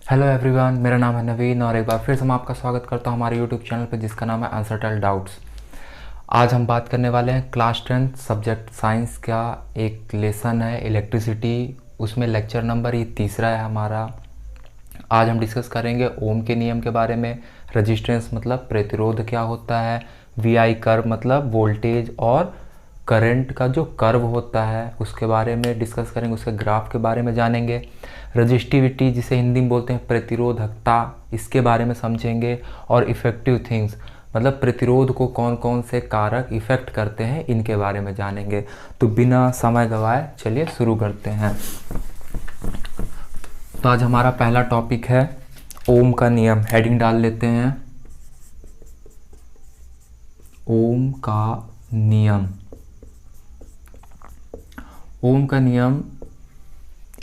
Hello everyone, मेरा नाम है नवीन और एक बार फिर से मैं आपका स्वागत करता हूं हमारे यूट्यूब चैनल पर जिसका नाम है अनसर्टेन डाउट्स। आज हम बात करने वाले हैं क्लास 10 सब्जेक्ट साइंस का एक लेसन है इलेक्ट्रिसिटी, उसमें लेक्चर नंबर ये तीसरा है हमारा। आज हम डिस्कस करेंगे ओम के नियम के बारे में, रजिस्टेंस मतलब प्रतिरोध क्या होता है, वी कर्व मतलब वोल्टेज और करंट का जो कर्व होता है उसके बारे में डिस्कस करेंगे, उसके ग्राफ के बारे में जानेंगे। रजिस्टिविटी जिसे हिंदी में बोलते हैं प्रतिरोधकता, इसके बारे में समझेंगे। और इफ़ेक्टिव थिंग्स मतलब प्रतिरोध को कौन कौन से कारक इफ़ेक्ट करते हैं इनके बारे में जानेंगे। तो बिना समय गवाए चलिए शुरू करते हैं। तो आज हमारा पहला टॉपिक है ओम का नियम। हेडिंग डाल लेते हैं ओम का नियम। ओम का नियम,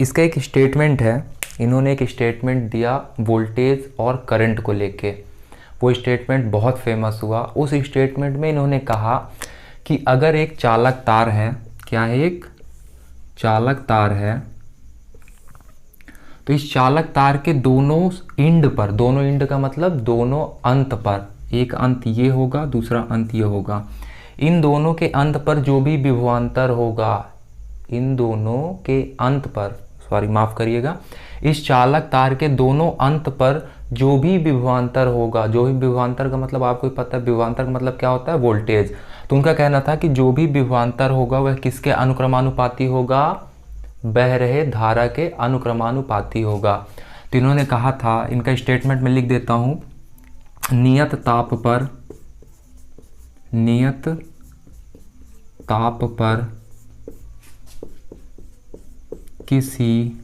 इसका एक स्टेटमेंट है। इन्होंने एक स्टेटमेंट दिया वोल्टेज और करंट को लेके, वो स्टेटमेंट बहुत फेमस हुआ। उस स्टेटमेंट में इन्होंने कहा कि अगर एक चालक तार है, क्या है, एक चालक तार है, तो इस चालक तार के दोनों एंड पर, दोनों एंड का मतलब दोनों अंत पर, एक अंत ये होगा दूसरा अंत ये होगा, इन दोनों के अंत पर जो भी विभवांतर होगा, इन दोनों के अंत पर, सॉरी माफ़ करिएगा, इस चालक तार के दोनों अंत पर जो भी विभवांतर होगा, जो भी विभवांतर का मतलब आपको पता है, विभवांतर का मतलब क्या होता है, वोल्टेज। तो उनका कहना था कि जो भी विभवांतर होगा वह किसके अनुक्रमानुपाती होगा, बह रहे धारा के अनुक्रमानुपाती होगा। तो इन्होंने कहा था, इनका स्टेटमेंट में लिख देता हूँ, नियत ताप पर, नियत ताप पर किसी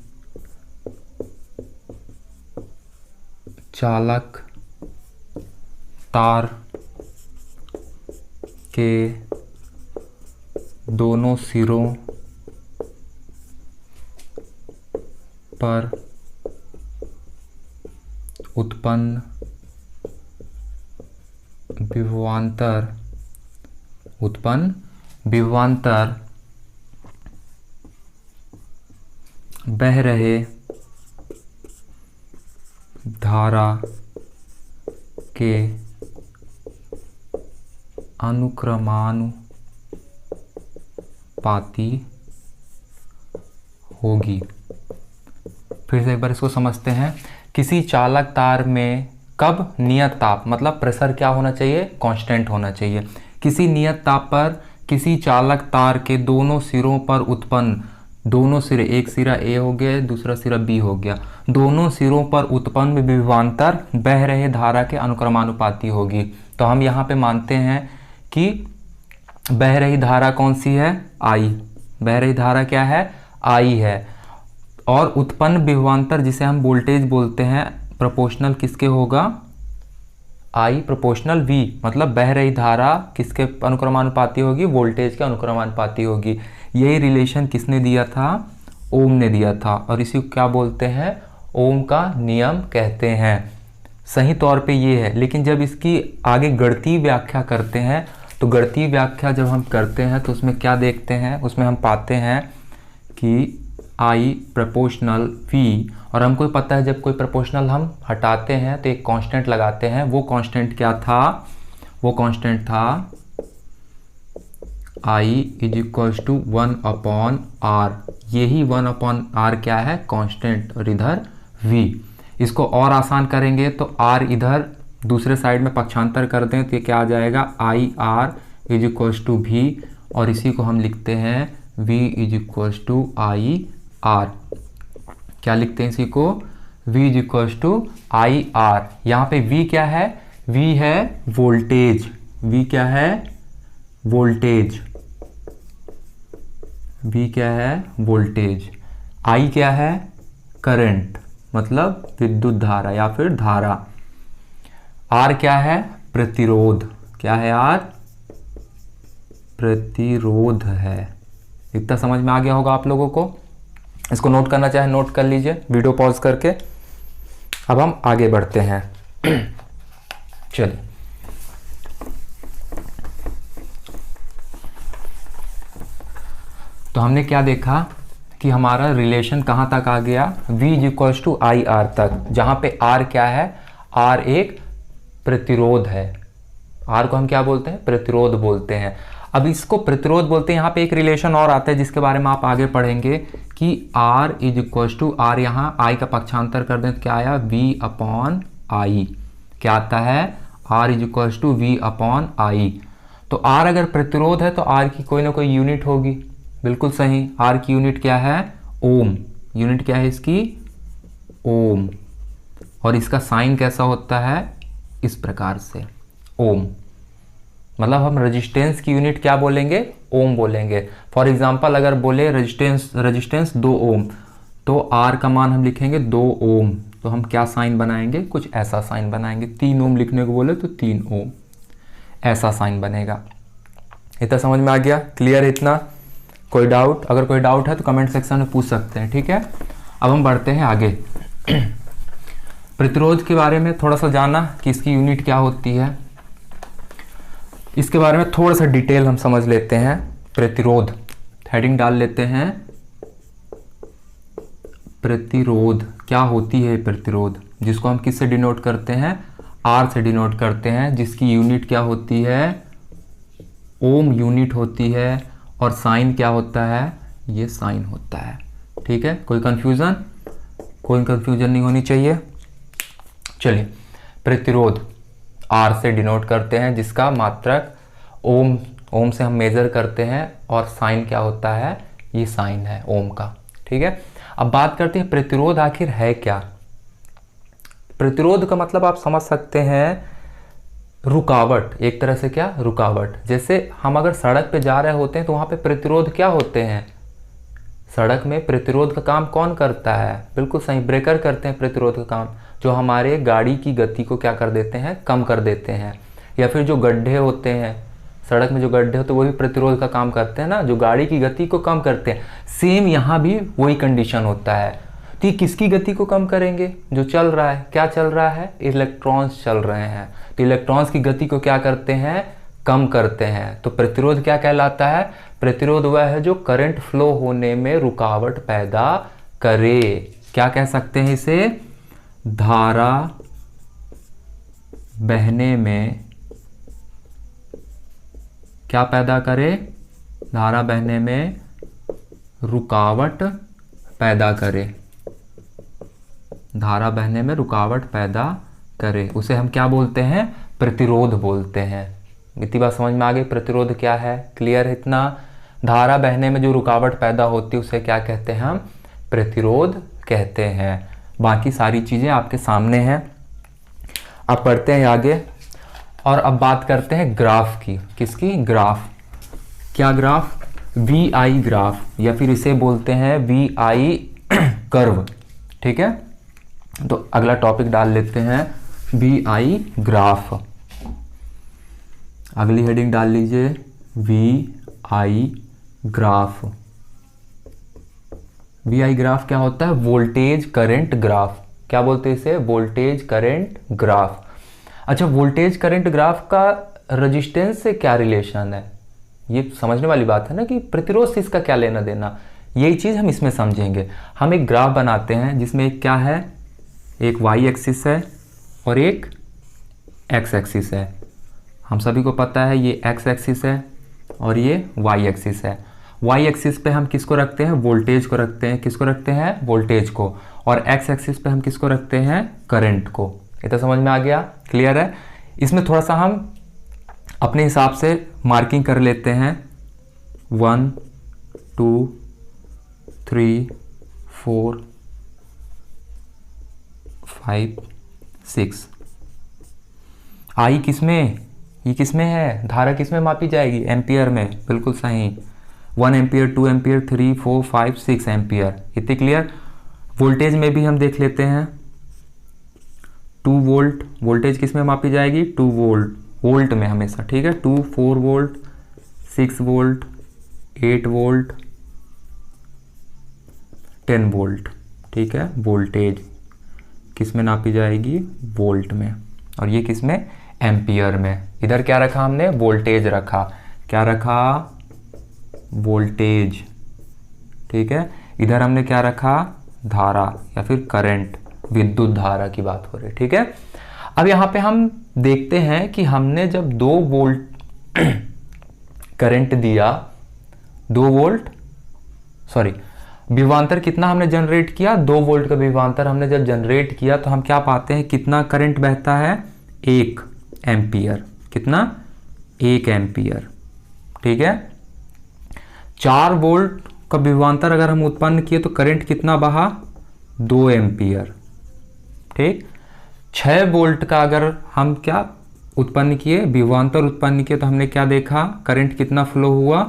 चालक तार के दोनों सिरों पर उत्पन्न विभवांतर बह रहे धारा के अनुक्रमानुपाती होगी। फिर से एक बार इसको समझते हैं। किसी चालक तार में कब नियत ताप मतलब प्रेशर क्या होना चाहिए, कांस्टेंट होना चाहिए। किसी नियत ताप पर किसी चालक तार के दोनों सिरों पर उत्पन्न, दोनों सिरे, एक सिरा ए हो गया दूसरा सिरा बी हो गया, दोनों सिरों पर उत्पन्न विभवांतर बह रहे धारा के अनुक्रमानुपाती होगी। तो हम यहाँ पे मानते हैं कि बह रही धारा कौन सी है, आई। बह रही धारा क्या है, आई है। और उत्पन्न विभवांतर जिसे हम वोल्टेज बोलते हैं, प्रोपोर्शनल किसके होगा, आई प्रोपोर्शनल वी, मतलब बह रही धारा किसके अनुक्रमानुपाती होगी, वोल्टेज के अनुक्रमानुपाती होगी। यही रिलेशन किसने दिया था, ओम ने दिया था, और इसी को क्या बोलते हैं, ओम का नियम कहते हैं। सही तौर पे ये है, लेकिन जब इसकी आगे गणितीय व्याख्या करते हैं, तो गणितीय व्याख्या जब हम करते हैं तो उसमें क्या देखते हैं, उसमें हम पाते हैं कि आई प्रोपोर्शनल वी, और हमको पता है जब कोई प्रोपोर्शनल हम हटाते हैं तो एक कांस्टेंट लगाते हैं। वो कांस्टेंट क्या था, वो कांस्टेंट था I is equals to 1/r। यही 1/r क्या है, कांस्टेंट, और इधर v। इसको और आसान करेंगे तो r इधर दूसरे साइड में पक्षांतर कर दें तो ये क्या आ जाएगा, I R is equals to v, और इसी को हम लिखते हैं v is equals to I R. क्या लिखते हैं इसी को, v is equals to I R. यहाँ पे v क्या है, v है वोल्टेज, v क्या है, वोल्टेज, v क्या है, वोल्टेज। I क्या है, करंट मतलब विद्युत धारा या फिर धारा। R क्या है, प्रतिरोध, क्या है R, प्रतिरोध है। इतना समझ में आ गया होगा आप लोगों को। इसको नोट करना चाहे नोट कर लीजिए वीडियो पॉज करके। अब हम आगे बढ़ते हैं। चलिए, तो हमने क्या देखा कि हमारा रिलेशन कहाँ तक आ गया, V is equals to I R तक, जहाँ पे R क्या है, R एक प्रतिरोध है। R को हम क्या बोलते हैं, प्रतिरोध बोलते हैं। अब इसको प्रतिरोध बोलते हैं। यहाँ पे एक रिलेशन और आता है जिसके बारे में आप आगे पढ़ेंगे कि R is equals to R, यहाँ I का पक्षांतर कर दें तो क्या आया, V अपॉन I। क्या आता है, R is equals to V upon I। तो R अगर प्रतिरोध है तो R की कोई ना कोई यूनिट होगी। बिल्कुल सही, R की यूनिट क्या है, ओम। यूनिट क्या है इसकी, ओम। और इसका साइन कैसा होता है, इस प्रकार से, ओम। मतलब हम रेजिस्टेंस की यूनिट क्या बोलेंगे, ओम बोलेंगे। फॉर एग्जांपल अगर बोले रेजिस्टेंस 2 ओम, तो R का मान हम लिखेंगे 2 ओम, तो हम क्या साइन बनाएंगे, कुछ ऐसा साइन बनाएंगे। 3 ओम लिखने को बोले तो 3 ओम, ऐसा साइन बनेगा। इतना समझ में आ गया, क्लियर है इतना? कोई डाउट? अगर कोई डाउट है तो कमेंट सेक्शन में पूछ सकते हैं, ठीक है। अब हम बढ़ते हैं आगे। प्रतिरोध के बारे में थोड़ा सा जाना कि इसकी यूनिट क्या होती है, इसके बारे में थोड़ा सा डिटेल हम समझ लेते हैं। प्रतिरोध, हेडिंग डाल लेते हैं, प्रतिरोध क्या होती है। प्रतिरोध जिसको हम किससे डिनोट करते हैं, R से डिनोट करते हैं, जिसकी यूनिट क्या होती है, ओम यूनिट होती है। और साइन क्या होता है, ये साइन होता है, ठीक है। कोई कंफ्यूजन? कोई कंफ्यूजन नहीं होनी चाहिए। चलिए, प्रतिरोध R से डिनोट करते हैं, जिसका मात्रक ओम से हम मेजर करते हैं। और साइन क्या होता है, ये साइन है ओम का, ठीक है। अब बात करते हैं प्रतिरोध आखिर है क्या। प्रतिरोध का मतलब आप समझ सकते हैं रुकावट, एक तरह से क्या, रुकावट। जैसे हम अगर सड़क पे जा रहे होते हैं तो वहाँ पे प्रतिरोध क्या होते हैं, सड़क में प्रतिरोध का काम कौन करता है, बिल्कुल सही, ब्रेकर करते हैं प्रतिरोध का काम, जो हमारे गाड़ी की गति को क्या कर देते हैं, कम कर देते हैं। या फिर जो गड्ढे होते हैं, सड़क में जो गड्ढे होते हैं वो भी प्रतिरोध का काम करते हैं ना, जो गाड़ी की गति को कम करते हैं। सेम यहाँ भी वही कंडीशन होता है। तो ये किसकी गति को कम करेंगे, जो चल रहा है, क्या चल रहा है, इलेक्ट्रॉन्स चल रहे हैं। तो इलेक्ट्रॉन्स की गति को क्या करते हैं, कम करते हैं। तो प्रतिरोध क्या कहलाता है, प्रतिरोध वह है जो करंट फ्लो होने में रुकावट पैदा करे। क्या कह सकते हैं इसे, धारा बहने में क्या पैदा करे, धारा बहने में रुकावट पैदा करे, धारा बहने में रुकावट पैदा करे, उसे हम क्या बोलते हैं, प्रतिरोध बोलते हैं। इतनी बात समझ में आ गई, प्रतिरोध क्या है, क्लियर है इतना? धारा बहने में जो रुकावट पैदा होती है उसे क्या कहते हैं, हम प्रतिरोध कहते हैं। बाकी सारी चीजें आपके सामने हैं। अब पढ़ते हैं आगे और अब बात करते हैं ग्राफ की। किसकी, ग्राफ। क्या ग्राफ, VI ग्राफ, या फिर इसे बोलते हैं VI कर्व, ठीक है। तो अगला टॉपिक डाल लेते हैं, VI ग्राफ। अगली हेडिंग डाल लीजिए, VI ग्राफ। VI ग्राफ क्या होता है, वोल्टेज करंट ग्राफ। क्या बोलते हैं इसे, वोल्टेज करंट ग्राफ। अच्छा, वोल्टेज करंट ग्राफ का रेजिस्टेंस से क्या रिलेशन है, ये समझने वाली बात है ना, कि प्रतिरोध से इसका क्या लेना देना, यही चीज हम इसमें समझेंगे। हम एक ग्राफ बनाते हैं जिसमें एक क्या है, एक Y एक्सिस है और एक X एक्सिस है। हम सभी को पता है ये X एक्सिस है और ये Y एक्सिस है। Y एक्सिस पे हम किसको रखते हैं, वोल्टेज को रखते हैं। किसको रखते हैं, वोल्टेज को। और X एक्सिस पे हम किसको रखते हैं, करंट को। ये तो समझ में आ गया, क्लियर है। इसमें थोड़ा सा हम अपने हिसाब से मार्किंग कर लेते हैं, 1 2 3 4 5 6। आई किसमें, ये किसमें है, धारा किसमें मापी जाएगी, एम्पियर में, बिल्कुल सही। 1 एम्पियर, 2 एम्पियर, 3 4 5 6 एम्पियर। इतने क्लियर। वोल्टेज में भी हम देख लेते हैं, 2 वोल्ट, वोल्टेज किस में मापी जाएगी, 2 वोल्ट, वोल्ट में हमेशा, ठीक है। 2 4 वोल्ट, 6 वोल्ट, 8 वोल्ट, 10 वोल्ट, ठीक है। वोल्टेज किस में नापी जाएगी, वोल्ट में। और ये किस में, एम्पियर में। इधर क्या रखा हमने, वोल्टेज रखा। क्या रखा, वोल्टेज, ठीक है। इधर हमने क्या रखा, धारा या फिर करंट, विद्युत धारा की बात हो रही है, ठीक है। अब यहाँ पे हम देखते हैं कि हमने जब 2 वोल्ट करंट दिया, 2 वोल्ट सॉरी विभवांतर कितना हमने जनरेट किया, 2 वोल्ट का विभवांतर हमने जब जनरेट किया तो हम क्या पाते हैं, कितना करंट बहता है, 1 एम्पियर। कितना, 1 एम्पियर, ठीक है। 4 वोल्ट का विभवांतर अगर हम उत्पन्न किए तो करंट कितना बहा, 2 एम्पियर, ठीक। 6 वोल्ट का अगर हम क्या उत्पन्न किए, विभवांतर उत्पन्न किए, तो हमने क्या देखा, करंट कितना फ्लो हुआ,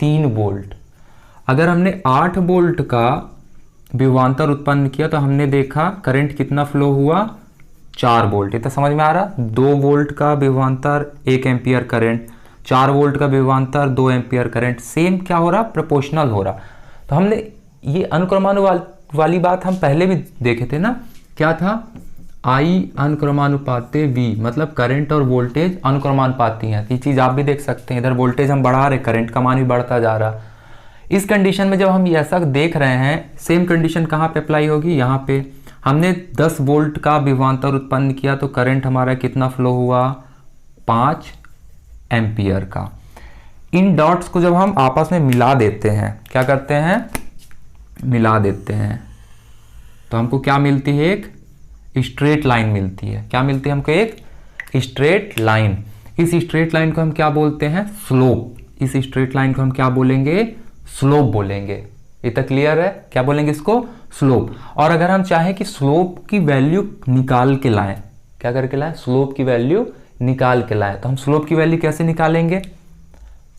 3 वोल्ट। अगर हमने 8 वोल्ट का विभवांतर उत्पन्न किया तो हमने देखा करंट कितना फ्लो हुआ, 4 वोल्ट। ये तो समझ में आ रहा, 2 वोल्ट का विभवांतर 1 एम्पियर करंट, 4 वोल्ट का विभवांतर 2 एम्पियर करंट, सेम क्या हो रहा, प्रोपोर्शनल हो रहा। तो हमने ये अनुक्रमानुपाती वाली बात हम पहले भी देखे थे ना, क्या था, I अनुक्रमानुपाते V, मतलब करंट और वोल्टेज अनुक्रमानुपाती हैं। ये चीज आप भी देख सकते हैं, इधर वोल्टेज हम बढ़ा रहे, करंट का मान भी बढ़ता जा रहा। इस कंडीशन में जब हम ऐसा देख रहे हैं, सेम कंडीशन कहाँ पे अप्लाई होगी, यहाँ पे। हमने 10 वोल्ट का विभवांतर उत्पन्न किया तो करंट हमारा कितना फ्लो हुआ, 5 एम्पियर का। इन डॉट्स को जब हम आपस में मिला देते हैं, क्या करते हैं, मिला देते हैं, तो हमको क्या मिलती है, एक स्ट्रेट लाइन मिलती है। क्या मिलती है हमको, एक स्ट्रेट लाइन। इस स्ट्रेट लाइन को हम क्या बोलते हैं, स्लोप। इस स्ट्रेट लाइन को हम क्या बोलेंगे, स्लोप बोलेंगे। ये तो क्लियर है, क्या बोलेंगे इसको, स्लोप। और अगर हम चाहें कि स्लोप की वैल्यू निकाल के लाएं, क्या करके लाएं, स्लोप की वैल्यू निकाल के लाएं, तो हम स्लोप की वैल्यू कैसे निकालेंगे,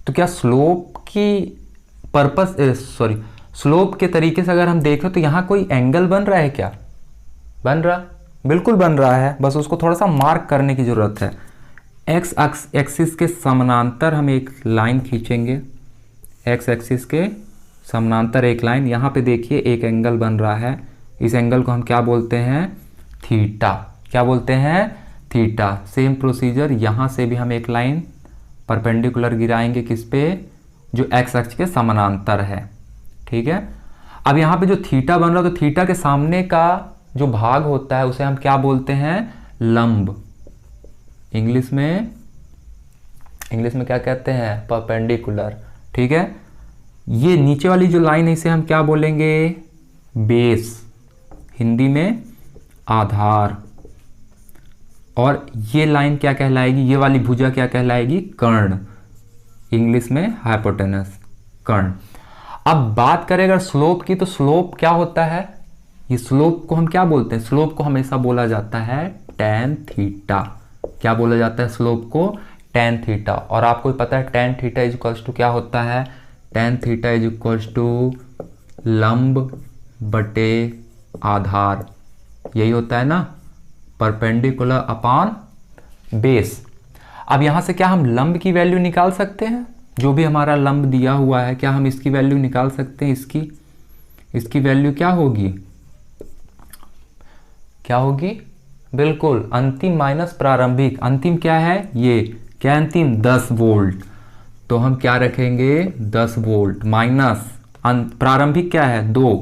तो क्या स्लोप की स्लोप के तरीके से अगर हम देखें तो यहाँ कोई एंगल बन रहा है, क्या बन रहा, बिल्कुल बन रहा है, बस उसको थोड़ा सा मार्क करने की जरूरत है। एक्स एक्सिस के समानांतर हम एक लाइन खींचेंगे, एक्स एक्सिस के समानांतर एक लाइन, यहाँ पे देखिए एक एंगल बन रहा है, इस एंगल को हम क्या बोलते हैं, थीटा। क्या बोलते हैं, थीटा। सेम प्रोसीजर यहाँ से भी हम एक लाइन परपेंडिकुलर गिराएंगे, किस पे, जो एक्स अक्ष के समानांतर है, ठीक है। अब यहाँ पे जो थीटा बन रहा है, तो थीटा के सामने का जो भाग होता है उसे हम क्या बोलते हैं, लंब। इंग्लिश में क्या कहते हैं, परपेंडिकुलर, ठीक है। ये नीचे वाली जो लाइन है इसे हम क्या बोलेंगे, बेस, हिंदी में आधार। और ये लाइन क्या कहलाएगी, ये वाली भुजा क्या कहलाएगी, कर्ण, इंग्लिश में हाइपोटेनस, कर्ण। अब बात करें अगर स्लोप की, तो स्लोप क्या होता है, ये स्लोप को हम क्या बोलते हैं, स्लोप को हमेशा बोला जाता है tan थीटा। क्या बोला जाता है स्लोप को, tan थीटा। और आपको पता है tan theta is equals to क्या होता है, tan theta is equals to लंब बटे आधार, यही होता है ना, परपेंडिकुलर अपॉन बेस। अब यहां से क्या हम लंब की वैल्यू निकाल सकते हैं, जो भी हमारा लंब दिया हुआ है, क्या हम इसकी वैल्यू निकाल सकते हैं, इसकी वैल्यू क्या होगी, क्या होगी, बिल्कुल अंतिम माइनस प्रारंभिक। अंतिम क्या है, ये क्या अंतिम, 10 वोल्ट, तो हम क्या रखेंगे, 10 वोल्ट माइनस प्रारंभिक क्या है, 2,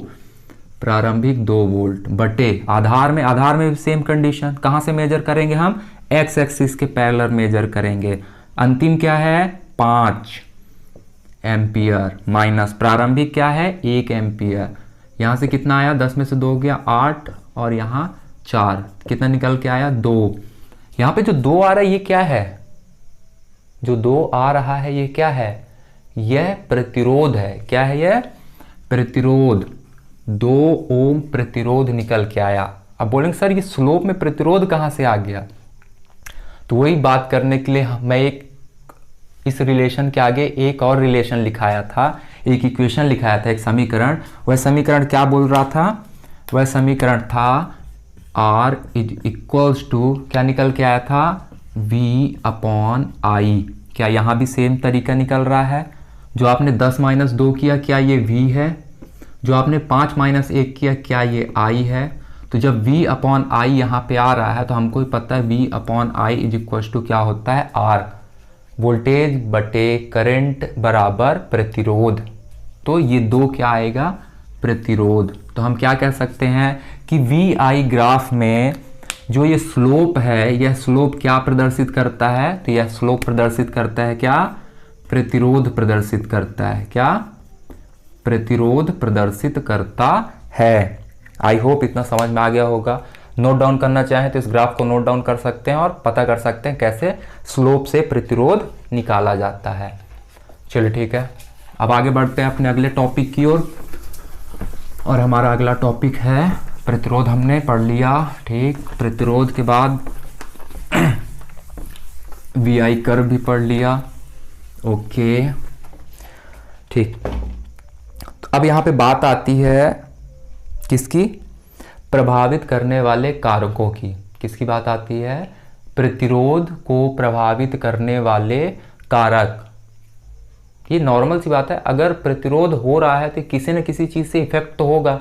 प्रारंभिक 2 वोल्ट बटे आधार में भी सेम कंडीशन, कहां से मेजर करेंगे हम, एक्स एक्सिस के पैरेलल मेजर करेंगे। अंतिम क्या है, 5 एम्पियर माइनस प्रारंभिक क्या है, 1 एम्पियर। यहां से कितना आया, 10 में से 2 गया 8, और यहां 4, कितना निकल के आया, 2। यहां पे जो 2 आ रहा है ये क्या है, जो 2 आ रहा है ये क्या है, यह प्रतिरोध है। क्या है यह, प्रतिरोध, 2 ओम प्रतिरोध निकल के आया। अब बोलेंगे सर ये स्लोप में प्रतिरोध कहां से आ गया, तो वही बात करने के लिए मैं इस रिलेशन के आगे एक और रिलेशन लिखाया था, एक इक्वेशन लिखाया था, एक समीकरण। वह समीकरण क्या बोल रहा था, वह समीकरण था R इज इक्वल्स टू, क्या निकल के आया था, V अपॉन I। क्या यहाँ भी सेम तरीका निकल रहा है, जो आपने 10 माइनस 2 किया क्या ये V है, जो आपने 5 माइनस 1 किया क्या ये I है। तो जब V अपॉन I यहाँ पे आ रहा है तो हमको ही पता है V upon I is equals to क्या होता है, R, वोल्टेज बटे करंट बराबर प्रतिरोध। तो ये 2 क्या आएगा, प्रतिरोध। तो हम क्या कह सकते हैं कि वी आई ग्राफ में जो ये स्लोप है, यह स्लोप क्या प्रदर्शित करता है? तो यह स्लोप प्रदर्शित करता है क्या? प्रतिरोध प्रदर्शित करता है। क्या? प्रतिरोध प्रदर्शित करता है। आई होप इतना समझ में आ गया होगा। नोट डाउन करना चाहें तो इस ग्राफ को नोट डाउन कर सकते हैं और पता कर सकते हैं कैसे स्लोप से प्रतिरोध निकाला जाता है। चलिए ठीक है, अब आगे बढ़ते हैं अपने अगले टॉपिक की ओर। और हमारा अगला टॉपिक है प्रतिरोध। हमने पढ़ लिया, ठीक। प्रतिरोध के बाद वी आई कर्व भी पढ़ लिया। ओके ठीक। तो अब यहाँ पे बात आती है किसकी? प्रभावित करने वाले कारकों की। किसकी बात आती है? प्रतिरोध को प्रभावित करने वाले कारक। ये नॉर्मल सी बात है, अगर प्रतिरोध हो रहा है तो किसी न किसी चीज़ से इफेक्ट तो होगा।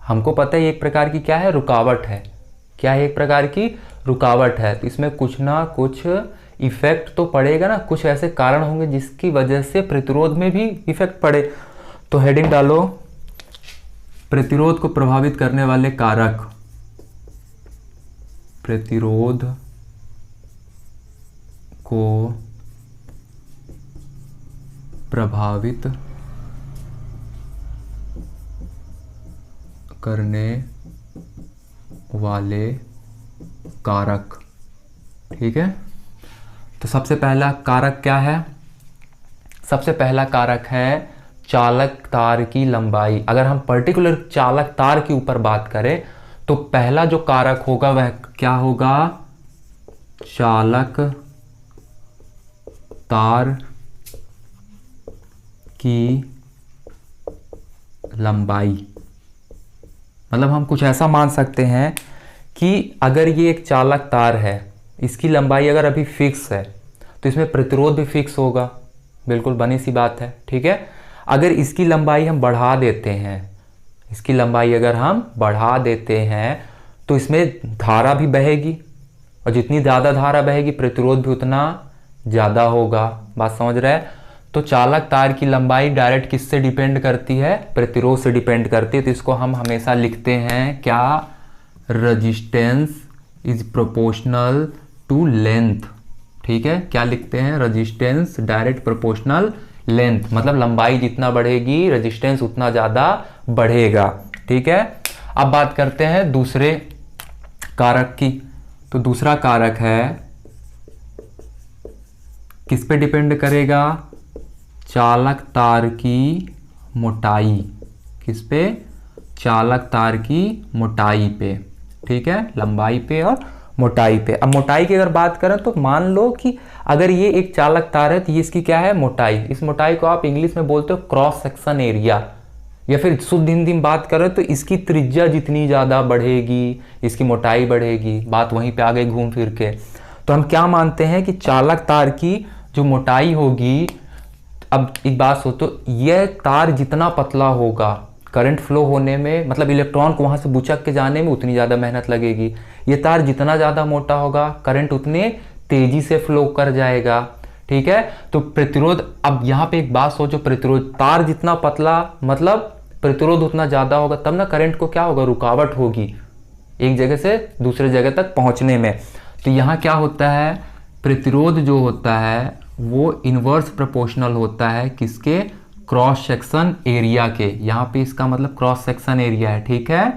हमको पता है एक प्रकार की क्या है? रुकावट है। क्या है? एक प्रकार की रुकावट है। तो इसमें कुछ ना कुछ इफेक्ट तो पड़ेगा ना, कुछ ऐसे कारण होंगे जिसकी वजह से प्रतिरोध में भी इफेक्ट पड़े। तो हेडिंग डालो, प्रतिरोध को प्रभावित करने वाले कारक। प्रतिरोध को प्रभावित करने वाले कारक। ठीक है, तो सबसे पहला कारक क्या है? सबसे पहला कारक है चालक तार की लंबाई। अगर हम पर्टिकुलर चालक तार के ऊपर बात करें तो पहला जो कारक होगा वह क्या होगा? चालक तार की लंबाई। मतलब हम कुछ ऐसा मान सकते हैं कि अगर ये एक चालक तार है, इसकी लंबाई अगर अभी फिक्स है तो इसमें प्रतिरोध भी फिक्स होगा। बिल्कुल बनी सी बात है, ठीक है। अगर इसकी लंबाई हम बढ़ा देते हैं, इसकी लंबाई अगर हम बढ़ा देते हैं तो इसमें धारा भी बहेगी, और जितनी ज़्यादा धारा बहेगी प्रतिरोध भी उतना ज़्यादा होगा। बात समझ रहे हैं? तो चालक तार की लंबाई डायरेक्ट किससे डिपेंड करती है? प्रतिरोध से डिपेंड करती है। तो इसको हम हमेशा लिखते हैं क्या? Resistance is proportional to length. ठीक है, क्या लिखते हैं? Resistance direct proportional length. मतलब लंबाई जितना बढ़ेगी रेजिस्टेंस उतना ज़्यादा बढ़ेगा। ठीक है, अब बात करते हैं दूसरे कारक की। तो दूसरा कारक है, किस पे डिपेंड करेगा? चालक तार की मोटाई। किस पे? चालक तार की मोटाई पे। ठीक है, लंबाई पे और मोटाई पे। अब मोटाई की अगर बात करें तो मान लो कि अगर ये एक चालक तार है तो ये इसकी क्या है? मोटाई। इस मोटाई को आप इंग्लिश में बोलते हो क्रॉस सेक्शन एरिया, या फिर शुद्ध हिंदी में बात करें तो इसकी त्रिज्या जितनी ज़्यादा बढ़ेगी इसकी मोटाई बढ़ेगी। बात वहीं पे आ गई घूम फिर के। तो हम क्या मानते हैं कि चालक तार की जो मोटाई होगी, अब एक बात सोचो, यह तार जितना पतला होगा करंट फ्लो होने में, मतलब इलेक्ट्रॉन को वहाँ से बुचक के जाने में उतनी ज़्यादा मेहनत लगेगी। ये तार जितना ज़्यादा मोटा होगा करंट उतने तेज़ी से फ्लो कर जाएगा। ठीक है, तो प्रतिरोध, अब यहाँ पे एक बात सोचो, प्रतिरोध तार जितना पतला मतलब प्रतिरोध उतना ज़्यादा होगा, तब ना करंट को क्या होगा? रुकावट होगी एक जगह से दूसरे जगह तक पहुँचने में। तो यहाँ क्या होता है? प्रतिरोध जो होता है वो इन्वर्स प्रोपोर्शनल होता है किसके? क्रॉस सेक्शन एरिया के। यहाँ पे इसका मतलब क्रॉस सेक्शन एरिया है। ठीक है,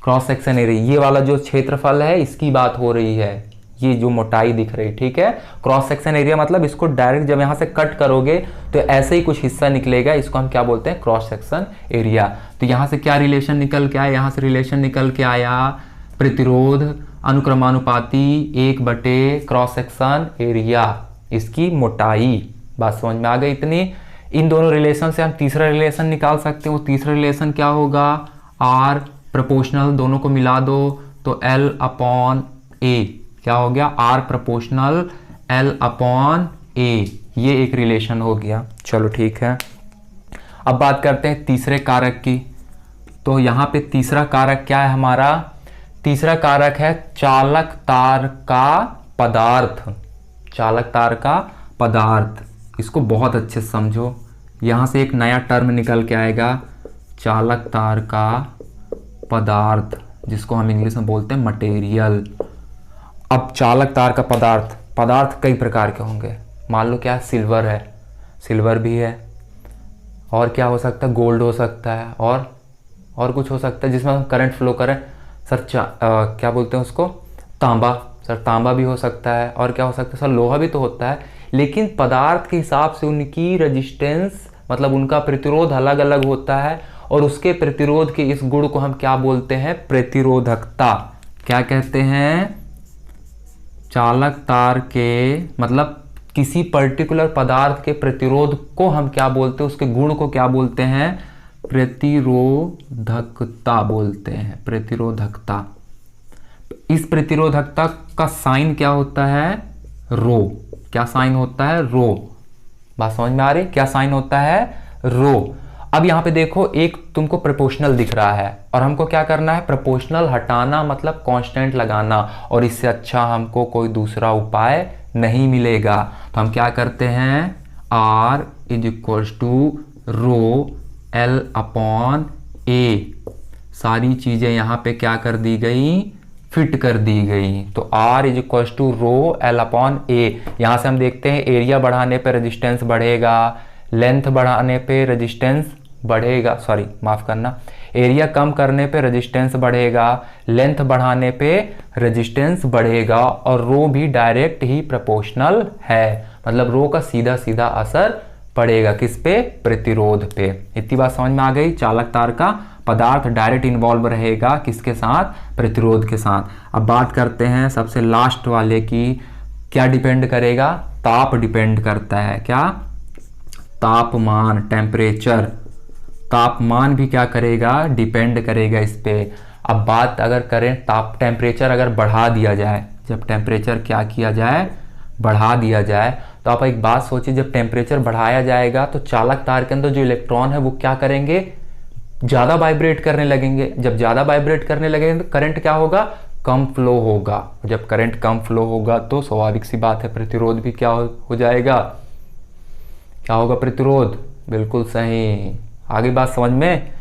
क्रॉस सेक्शन एरिया, ये वाला जो क्षेत्रफल है इसकी बात हो रही है, ये जो मोटाई दिख रही है। ठीक है, क्रॉस सेक्शन एरिया मतलब इसको डायरेक्ट जब यहाँ से कट करोगे तो ऐसे ही कुछ हिस्सा निकलेगा, इसको हम क्या बोलते हैं? Cross section area. तो यहाँ से क्या रिलेशन निकल के आया? यहाँ से रिलेशन निकल के आया प्रतिरोध अनुक्रमानुपाती 1/, क्रॉस सेक्शन एरिया, इसकी मोटाई। बात समझ में आ गई इतनी? इन दोनों रिलेशन से हम तीसरा रिलेशन निकाल सकते हैं। वो तीसरा रिलेशन क्या होगा? आर प्रोपोर्शनल, दोनों को मिला दो तो L/A। क्या हो गया? आर प्रोपोर्शनल L/A, ये एक रिलेशन हो गया। चलो ठीक है, अब बात करते हैं तीसरे कारक की। तो यहाँ पे तीसरा कारक क्या है हमारा? तीसरा कारक है चालक तार का पदार्थ। चालक तार का पदार्थ, इसको बहुत अच्छे से समझो। यहाँ से एक नया टर्म निकल के आएगा, चालक तार का पदार्थ, जिसको हम इंग्लिश में बोलते हैं मटेरियल। अब चालक तार का पदार्थ कई प्रकार के होंगे। मान लो क्या सिल्वर है, सिल्वर भी है, और क्या हो सकता है, गोल्ड हो सकता है, और कुछ हो सकता है जिसमें हम करंट फ्लो करें। सर क्या बोलते हैं उसको, तांबा। सर तांबा भी हो सकता है, और क्या हो सकता है सर, लोहा भी तो होता है। लेकिन पदार्थ के हिसाब से उनकी रेजिस्टेंस, मतलब उनका प्रतिरोध अलग अलग होता है, और उसके प्रतिरोध के इस गुण को हम क्या बोलते हैं, प्रतिरोधकता। क्या कहते हैं, चालक तार के, मतलब किसी पर्टिकुलर पदार्थ के प्रतिरोध को हम क्या बोलते हैं, उसके गुण को क्या बोलते हैं, प्रतिरोधकता बोलते हैं, प्रतिरोधकता। इस प्रतिरोधकता का साइन क्या होता है, रो। क्या साइन होता है, रो। बात समझ में आ रही, क्या साइन होता है, रो। अब यहां पे देखो, एक तुमको प्रोपोर्शनल दिख रहा है, और हमको क्या करना है, प्रोपोर्शनल हटाना, मतलब कांस्टेंट लगाना, और इससे अच्छा हमको कोई दूसरा उपाय नहीं मिलेगा। तो हम क्या करते हैं, R is equals to rho L upon A। सारी चीजें यहाँ पे क्या कर दी गई, फिट कर दी गई। तो R is equals to rho L upon A। यहाँ से हम देखते हैं एरिया बढ़ाने पे रेजिस्टेंस बढ़ेगा, लेंथ बढ़ाने पे रेजिस्टेंस बढ़ेगा, सॉरी माफ करना, एरिया कम करने पे रेजिस्टेंस बढ़ेगा, लेंथ बढ़ाने पे रेजिस्टेंस बढ़ेगा, और रो भी डायरेक्ट ही प्रोपोर्शनल है, मतलब रो का सीधा सीधा असर पड़ेगा किस पे, प्रतिरोध पे। इतनी बात समझ में आ गई। चालक तार का पदार्थ डायरेक्ट इन्वॉल्व रहेगा किसके साथ, प्रतिरोध के साथ। अब बात करते हैं सबसे लास्ट वाले की, क्या डिपेंड करेगा, ताप डिपेंड करता है। क्या, तापमान, टेम्परेचर। तापमान भी क्या करेगा, डिपेंड करेगा इस पे। अब बात अगर करें, टेम्परेचर अगर बढ़ा दिया जाए, जब टेम्परेचर क्या किया जाए, बढ़ा दिया जाए, तो आप एक बात सोचिए, जब टेम्परेचर बढ़ाया जाएगा तो चालक तार के अंदर जो इलेक्ट्रॉन है वो क्या करेंगे, ज़्यादा वाइब्रेट करने लगेंगे। जब ज़्यादा वाइब्रेट करने लगेंगे तो करंट क्या होगा, कम फ्लो होगा। जब करंट कम फ्लो होगा तो स्वाभाविक सी बात है, प्रतिरोध भी क्या हो जाएगा, क्या होगा, प्रतिरोध। बिल्कुल सही, आगे बात समझ में।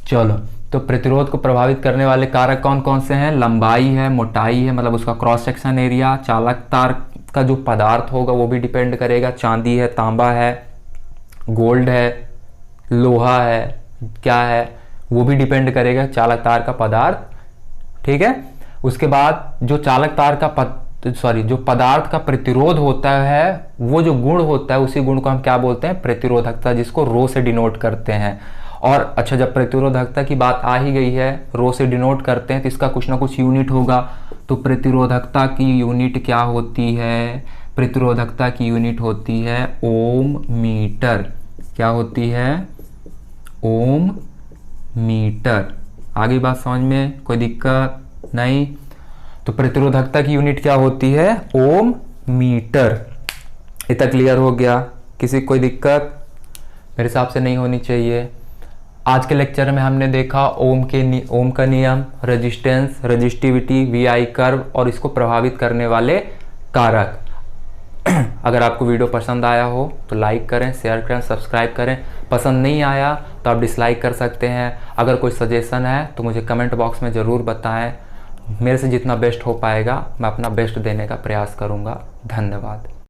चलो, तो प्रतिरोध को प्रभावित करने वाले कारक कौन कौन से हैं, लंबाई है, मोटाई है, मतलब उसका क्रॉस सेक्शन एरिया, चालक तार का जो पदार्थ होगा वो भी डिपेंड करेगा, चांदी है, तांबा है, गोल्ड है, लोहा है, क्या है, वो भी डिपेंड करेगा चालक तार का पदार्थ। ठीक है। उसके बाद जो चालक तार का जो पदार्थ का प्रतिरोध होता है, वो जो गुण होता है, उसी गुण को हम क्या बोलते हैं, प्रतिरोधकता, जिसको रो से डिनोट करते हैं। और अच्छा, जब प्रतिरोधकता की बात आ ही गई है, रो से डिनोट करते हैं, तो इसका कुछ ना कुछ यूनिट होगा। तो प्रतिरोधकता की यूनिट क्या होती है, प्रतिरोधकता की यूनिट होती है ओम मीटर। क्या होती है, ओम मीटर। आगे बात समझ में, कोई दिक्कत नहीं। तो प्रतिरोधकता की यूनिट क्या होती है, ओम मीटर। इतना क्लियर हो गया, किसी कोई दिक्कत मेरे हिसाब से नहीं होनी चाहिए। आज के लेक्चर में हमने देखा ओम का नियम, रेजिस्टेंस, रेजिस्टिविटी, VI कर्व, और इसको प्रभावित करने वाले कारक। अगर आपको वीडियो पसंद आया हो तो लाइक करें, शेयर करें, सब्सक्राइब करें। पसंद नहीं आया तो आप डिसलाइक कर सकते हैं। अगर कोई सजेशन है तो मुझे कमेंट बॉक्स में ज़रूर बताएं। मेरे से जितना बेस्ट हो पाएगा मैं अपना बेस्ट देने का प्रयास करूँगा। धन्यवाद।